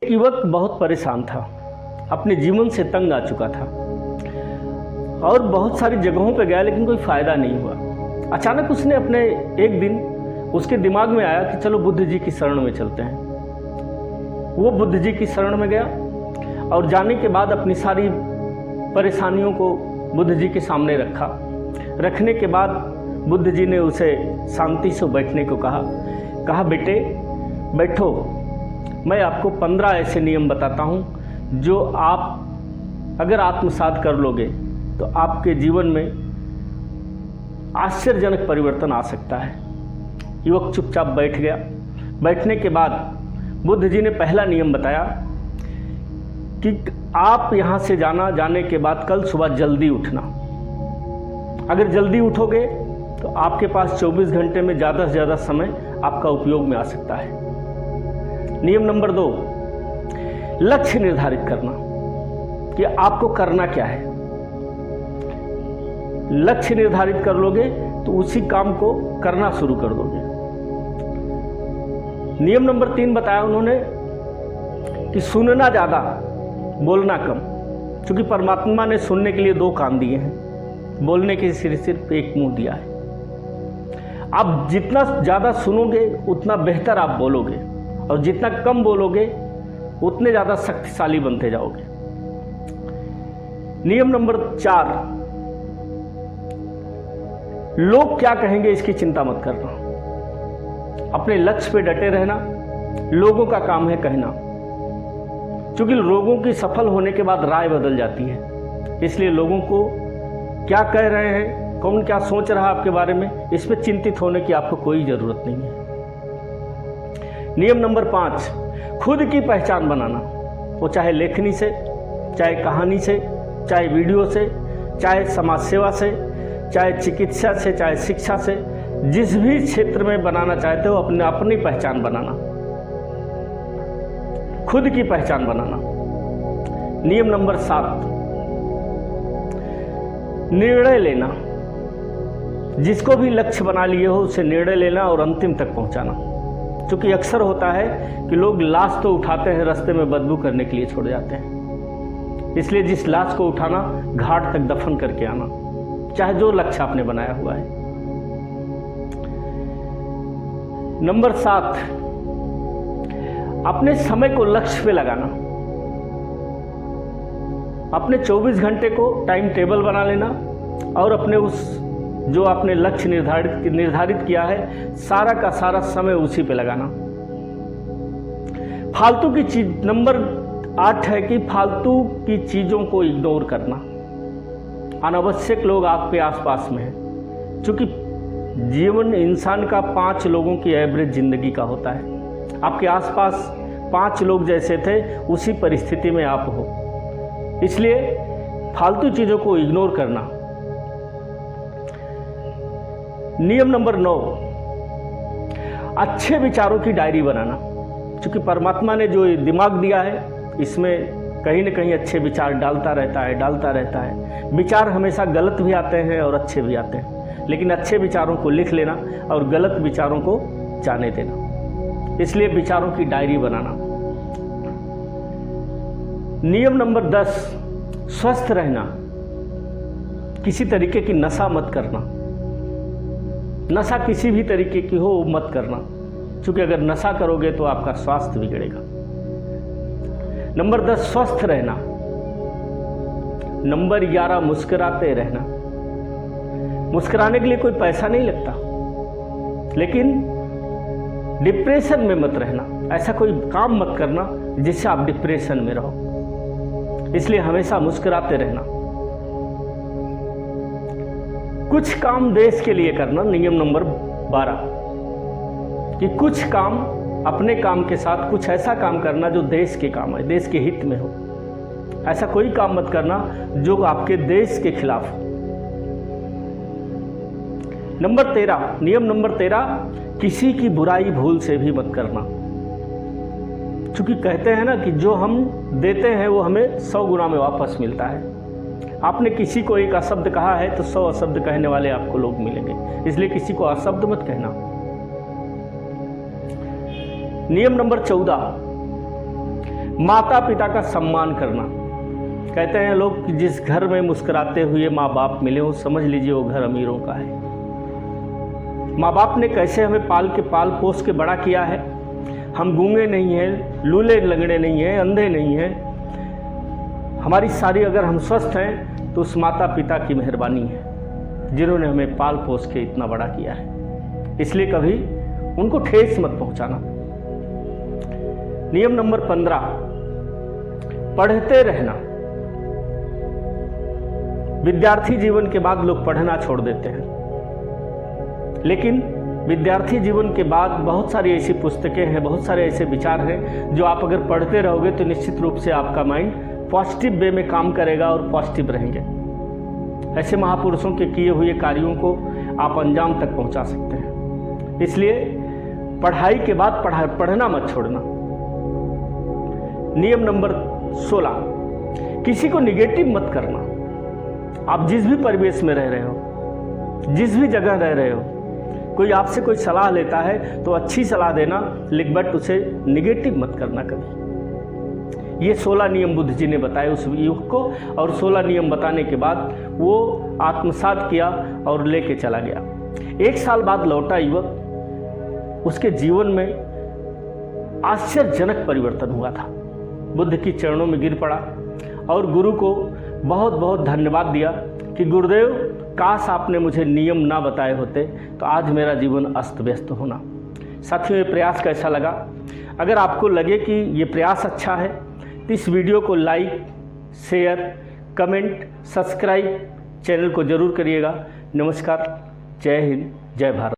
युवक बहुत परेशान था, अपने जीवन से तंग आ चुका था और बहुत सारी जगहों पर गया लेकिन कोई फ़ायदा नहीं हुआ। अचानक उसने अपने एक दिन उसके दिमाग में आया कि चलो बुद्ध जी की शरण में चलते हैं। वो बुद्ध जी की शरण में गया और जाने के बाद अपनी सारी परेशानियों को बुद्ध जी के सामने रखा। रखने के बाद बुद्ध जी ने उसे शांति से बैठने को कहा बेटे बैठो, मैं आपको 15 ऐसे नियम बताता हूँ जो आप अगर आत्मसात कर लोगे तो आपके जीवन में आश्चर्यजनक परिवर्तन आ सकता है। युवक चुपचाप बैठ गया। बैठने के बाद बुद्ध जी ने पहला नियम बताया कि आप यहाँ से जाने के बाद कल सुबह जल्दी उठना। अगर जल्दी उठोगे तो आपके पास 24 घंटे में ज़्यादा से ज़्यादा समय आपका उपयोग में आ सकता है। नियम नंबर 2, लक्ष्य निर्धारित करना कि आपको करना क्या है। लक्ष्य निर्धारित कर लोगे तो उसी काम को करना शुरू कर दोगे। नियम नंबर 3 बताया उन्होंने कि सुनना ज़्यादा, बोलना कम। क्योंकि परमात्मा ने सुनने के लिए 2 कान दिए हैं, बोलने के सिर्फ एक मुंह दिया है। आप जितना ज़्यादा सुनोगे उतना बेहतर आप बोलोगे और जितना कम बोलोगे उतने ज़्यादा शक्तिशाली बनते जाओगे। नियम नंबर 4, लोग क्या कहेंगे इसकी चिंता मत करना। अपने लक्ष्य पे डटे रहना। लोगों का काम है कहना, क्योंकि लोगों की सफल होने के बाद राय बदल जाती है। इसलिए लोगों को क्या कह रहे हैं, कौन क्या सोच रहा है आपके बारे में, इस पर चिंतित होने की आपको कोई ज़रूरत नहीं है। नियम नंबर 5, खुद की पहचान बनाना। वो चाहे लेखनी से, चाहे कहानी से, चाहे वीडियो से, चाहे समाज सेवा से, चाहे चिकित्सा से, चाहे शिक्षा से, जिस भी क्षेत्र में बनाना चाहते हो अपनी पहचान बनाना, खुद की पहचान बनाना। नियम नंबर 7, निर्णय लेना। जिसको भी लक्ष्य बना लिए हो उसे निर्णय लेना और अंतिम तक पहुंचाना। क्योंकि अक्सर होता है कि लोग लाश तो उठाते हैं, रास्ते में बदबू करने के लिए छोड़ जाते हैं। इसलिए जिस लाश को उठाना, घाट तक दफन करके आना, चाहे जो लक्ष्य आपने बनाया हुआ है। नंबर 7, अपने समय को लक्ष्य पे लगाना। अपने 24 घंटे को टाइम टेबल बना लेना और अपने उस जो आपने लक्ष्य निर्धारित किया है सारा का सारा समय उसी पे लगाना। फालतू की चीज नंबर 8 है कि फालतू की चीजों को इग्नोर करना। अनावश्यक लोग आपके आसपास में हैं, क्योंकि जीवन इंसान का 5 लोगों की एवरेज जिंदगी का होता है। आपके आसपास 5 लोग जैसे थे उसी परिस्थिति में आप हो, इसलिए फालतू चीजों को इग्नोर करना। नियम नंबर 9, अच्छे विचारों की डायरी बनाना। क्योंकि परमात्मा ने जो दिमाग दिया है इसमें कहीं न कहीं अच्छे विचार डालता रहता है। विचार हमेशा गलत भी आते हैं और अच्छे भी आते हैं, लेकिन अच्छे विचारों को लिख लेना और गलत विचारों को जाने देना। इसलिए विचारों की डायरी बनाना। नियम नंबर 10, स्वस्थ रहना। किसी तरीके की नशा मत करना। नशा किसी भी तरीके की हो मत करना, क्योंकि अगर नशा करोगे तो आपका स्वास्थ्य बिगड़ेगा। नंबर 10, स्वस्थ रहना। नंबर 11, मुस्कुराते रहना। मुस्कुराने के लिए कोई पैसा नहीं लगता, लेकिन डिप्रेशन में मत रहना। ऐसा कोई काम मत करना जिससे आप डिप्रेशन में रहो। इसलिए हमेशा मुस्कुराते रहना। कुछ काम देश के लिए करना। नियम नंबर 12, कि कुछ काम अपने काम के साथ कुछ ऐसा काम करना जो देश के काम है, देश के हित में हो। ऐसा कोई काम मत करना जो आपके देश के खिलाफ हो। नंबर 13, नियम नंबर 13, किसी की बुराई भूल से भी मत करना। क्योंकि कहते हैं ना कि जो हम देते हैं वो हमें 100 गुना में वापस मिलता है। आपने किसी को एक अशब्द कहा है तो 100 अशब्द कहने वाले आपको लोग मिलेंगे, इसलिए किसी को अशब्द मत कहना। नियम नंबर 14, माता पिता का सम्मान करना। कहते हैं लोग कि जिस घर में मुस्कुराते हुए माँ बाप मिले हो, समझ लीजिए वो घर अमीरों का है। माँ बाप ने कैसे हमें पाल पोस के बड़ा किया है। हम गूंगे नहीं हैं, लूले लंगड़े नहीं हैं, अंधे नहीं हैं। हमारी सारी अगर हम स्वस्थ हैं तो उस माता पिता की मेहरबानी है जिन्होंने हमें पाल पोस के इतना बड़ा किया है। इसलिए कभी उनको ठेस मत पहुंचाना। नियम नंबर 15, पढ़ते रहना। विद्यार्थी जीवन के बाद लोग पढ़ना छोड़ देते हैं, लेकिन विद्यार्थी जीवन के बाद बहुत सारी ऐसी पुस्तकें हैं, बहुत सारे ऐसे विचार हैं जो आप अगर पढ़ते रहोगे तो निश्चित रूप से आपका माइंड पॉजिटिव वे में काम करेगा और पॉजिटिव रहेंगे। ऐसे महापुरुषों के किए हुए कार्यों को आप अंजाम तक पहुंचा सकते हैं। इसलिए पढ़ाई के बाद पढ़ना मत छोड़ना। नियम नंबर 16, किसी को निगेटिव मत करना। आप जिस भी परिवेश में रह रहे हो, जिस भी जगह रह रहे हो, कोई आपसे कोई सलाह लेता है तो अच्छी सलाह देना, लेकिन बट उसे निगेटिव मत करना कभी। ये 16 नियम बुद्ध जी ने बताए उस युवक को, और 16 नियम बताने के बाद वो आत्मसात किया और लेके चला गया। 1 साल बाद लौटा युवक, उसके जीवन में आश्चर्यजनक परिवर्तन हुआ था। बुद्ध की चरणों में गिर पड़ा और गुरु को बहुत बहुत धन्यवाद दिया कि गुरुदेव, काश आपने मुझे नियम ना बताए होते तो आज मेरा जीवन अस्त व्यस्त होना। साथियों, ये प्रयास कैसा लगा? अगर आपको लगे कि ये प्रयास अच्छा है तो इस वीडियो को like, share, comment, subscribe channel को जरूर करिएगा। नमस्कार, जय हिंद, जय भारत।